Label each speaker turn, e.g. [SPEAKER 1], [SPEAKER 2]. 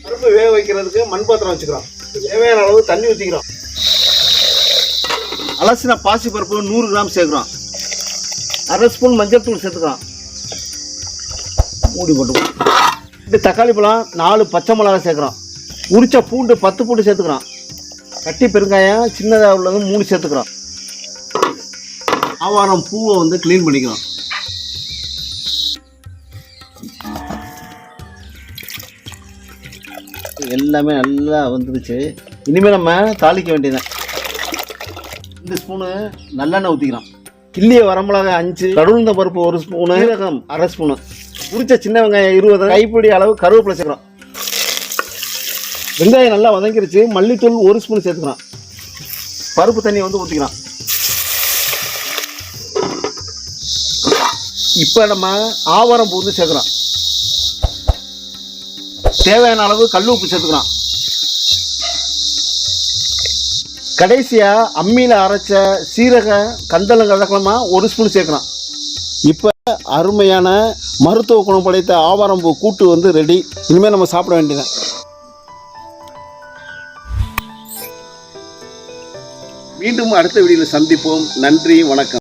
[SPEAKER 1] பருப்பு வேக வைக்கிறதுக்கு மண் பாத்திரம் வச்சுக்கிறோம். தேவையான அளவு தண்ணி ஊற்றிக்கிறோம். அலசின பாசி பருப்பு 100 கிராம் சேர்க்குறோம். 1/2 ஸ்பூன் மஞ்சள் தூள் சேர்த்துக்கிறோம். மூடி போட்டுக்கிறோம். 2 தக்காளி பழம், 4 பச்சை மிளகாய் சேர்க்குறோம். உரிச்ச பூண்டு 10 பூண்டு சேர்த்துக்கிறோம். கட்டி பெருங்காயம் சின்னதாக உள்ளது 3 சேர்த்துக்கிறோம். ஆவாரம் பூவை வந்து க்ளீன் பண்ணிக்கிறோம். எல்லாமே நல்லா வந்துருச்சு. இனிமேல் நம்ம தாளிக்க வேண்டியதான். 2 ஸ்பூனு நல்லெண்ணெய் ஊற்றிக்கிறோம். கிள்ளிய வரமிளகாய் 5, கடுகுளுந்த பருப்பு 1 ஸ்பூனு, சீரகம் 1/2 ஸ்பூனு, உரிச்ச சின்ன வெங்காயம் 20, கைப்பிடி அளவு கருவேப்பிலை சேர்க்குறோம். வெங்காயம் நல்லா வதங்கிருச்சு. மல்லித்தூள் 1 ஸ்பூன் சேர்த்துக்கிறோம். பருப்பு தண்ணி வந்து ஊற்றிக்கிறோம். இப்போ நம்ம ஆவாரம் பூ வந்து சேர்க்குறோம். தேவையான அளவு கல் உப்பு சேர்த்துக்கிறோம். கடைசியாக அம்மியில் அரைச்ச சீரக கந்தளங்கலமா 1 ஸ்பூன் சேர்க்குறோம். இப்போ அருமையான மருத்துவ குணம் படைத்த ஆவாரம் பூ கூட்டு வந்து ரெடி. இனிமேல் நம்ம சாப்பிட வேண்டியதான். மீண்டும் அடுத்த வீடியோவில் சந்திப்போம். நன்றி, வணக்கம்.